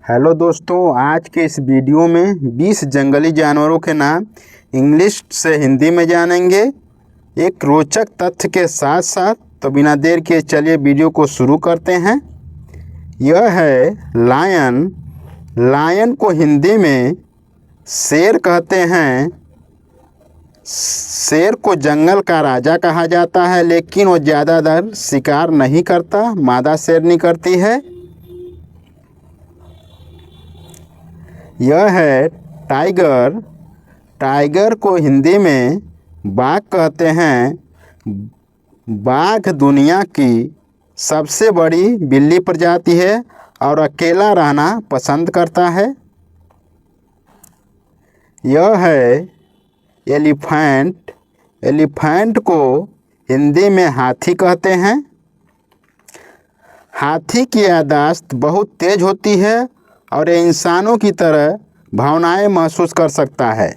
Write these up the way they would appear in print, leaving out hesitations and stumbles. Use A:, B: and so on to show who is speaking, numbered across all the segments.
A: Hello दोस्तों, आज के इस वीडियो में 20 जंगली जानवरों के नाम इंग्लिश से हिंदी में जानेंगे एक रोचक तथ्य के साथ साथ। तो बिना देर के चलिए वीडियो को शुरू करते हैं। यह है लायन। लायन को हिंदी में शेर कहते हैं। शेर को जंगल का राजा कहा जाता है, लेकिन वो ज़्यादातर शिकार नहीं करता। मादा शेरनी करती है। यह है टाइगर। टाइगर को हिंदी में बाघ कहते हैं। बाघ दुनिया की सबसे बड़ी बिल्ली प्रजाति है और अकेला रहना पसंद करता है। यह है एलिफेंट। एलिफेंट को हिंदी में हाथी कहते हैं। हाथी की याददाश्त बहुत तेज होती है और ये इंसानों की तरह भावनाएं महसूस कर सकता है।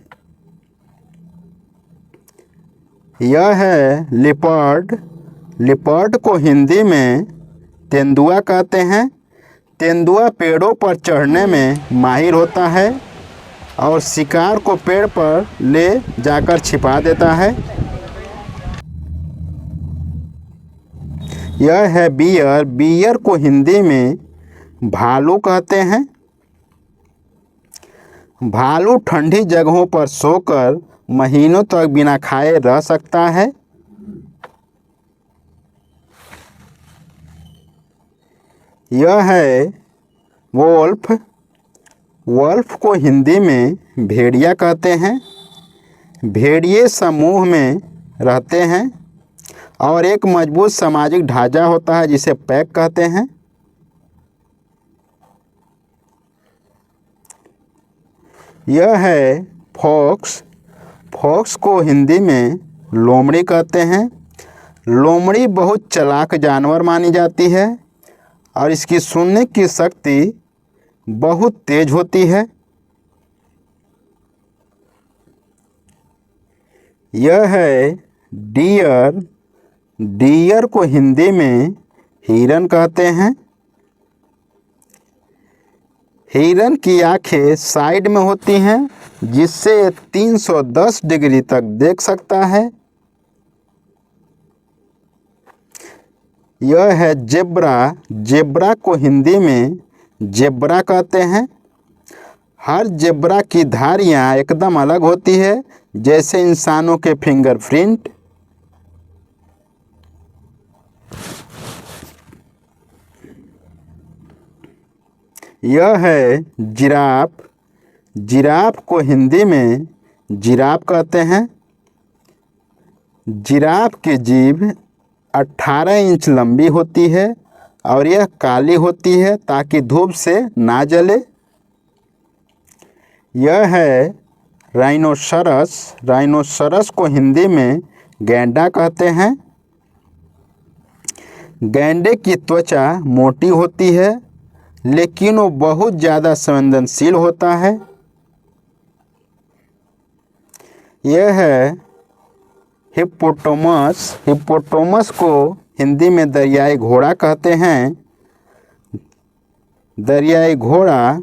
A: यह है लिपर्ड। लिपर्ड को हिंदी में तेंदुआ कहते हैं। तेंदुआ पेड़ों पर चढ़ने में माहिर होता है और शिकार को पेड़ पर ले जाकर छिपा देता है। यह है बियर। बियर को हिंदी में भालू कहते हैं। भालू ठंडी जगहों पर सोकर महीनों तक बिना खाए रह सकता है। यह है वोल्फ। वोल्फ को हिंदी में भेड़िया कहते हैं। भेड़िए समूह में रहते हैं और एक मजबूत सामाजिक ढांचा होता है जिसे पैक कहते हैं। यह है फॉक्स। फॉक्स को हिंदी में लोमड़ी कहते हैं। लोमड़ी बहुत चालाक जानवर मानी जाती है और इसकी सुनने की शक्ति बहुत तेज होती है। यह है डियर। डियर को हिंदी में हिरन कहते हैं। हिरन की आंखें साइड में होती हैं जिससे 310 डिग्री तक देख सकता है। यह है जेब्रा। जेब्रा को हिंदी में जेब्रा कहते हैं। हर जेब्रा की धारियां एकदम अलग होती है, जैसे इंसानों के फिंगरप्रिंट। यह है जिराफ। जिराफ को हिंदी में जिराफ कहते हैं। जिराफ की जीभ 18 इंच लंबी होती है और यह काली होती है ताकि धूप से ना जले। यह है राइनोसरस। राइनोसरस को हिंदी में गैंडा कहते हैं। गैंडे की त्वचा मोटी होती है, लेकिन वो बहुत ज़्यादा संवेदनशील होता है। यह है हिप्पोपोटामस। हिप्पोपोटामस को हिंदी में दरियाई घोड़ा कहते हैं। दरियाई घोड़ा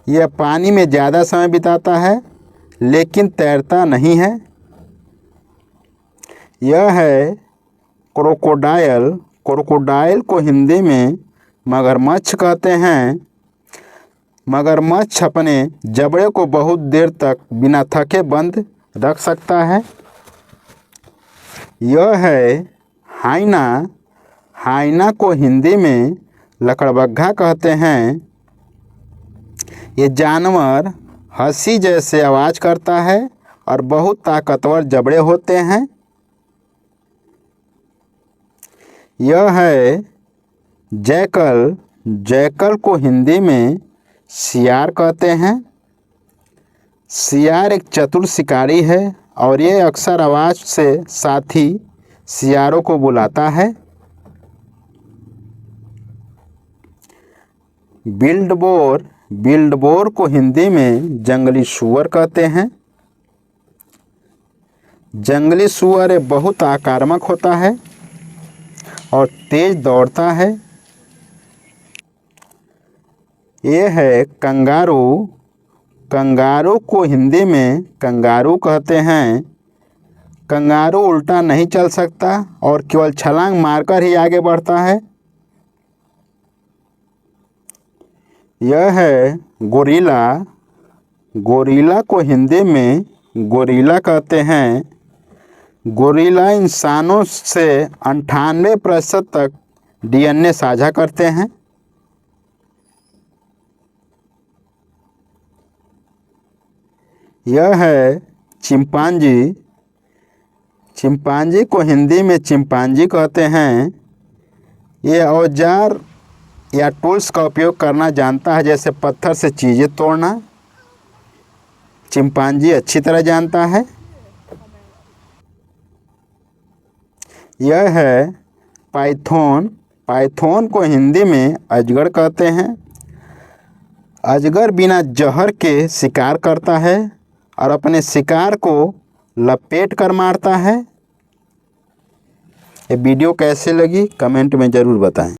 A: यह पानी में ज़्यादा समय बिताता है, लेकिन तैरता नहीं है। यह है क्रोकोडाइल। क्रोकोडाइल को हिंदी में मगरमच्छ कहते हैं। मगरमच्छ अपने जबड़े को बहुत देर तक बिना थके बंद रख सकता है। यह है हाइना। हाइना को हिंदी में लकड़बग्घा कहते हैं। ये जानवर हंसी जैसे आवाज़ करता है और बहुत ताकतवर जबड़े होते हैं। यह है जैकल। जैकल को हिंदी में सियार कहते हैं। सियार एक चतुर शिकारी है और ये अक्सर आवाज़ से साथी सियारों को बुलाता है। बिल्डबोर। बिल्डबोर को हिंदी में जंगली सूअर कहते हैं। जंगली सूअर बहुत आक्रामक होता है और तेज दौड़ता है। ये है कंगारू। कंगारू को हिंदी में कंगारू कहते हैं। कंगारू उल्टा नहीं चल सकता और केवल छलांग मारकर ही आगे बढ़ता है। यह है गोरिल्ला। गोरिल्ला को हिंदी में गोरिल्ला कहते हैं। गोरिल्ला इंसानों से 98% तक DNA साझा करते हैं। यह है चिंपांजी। चिंपांजी को हिंदी में चिंपांजी कहते हैं। ये औजार या टूल्स का उपयोग करना जानता है, जैसे पत्थर से चीज़ें तोड़ना। चिंपांजी अच्छी तरह जानता है। यह है पाइथन। पाइथन को हिंदी में अजगर कहते हैं। अजगर बिना जहर के शिकार करता है और अपने शिकार को लपेट कर मारता है। ये वीडियो कैसे लगी कमेंट में ज़रूर बताएं।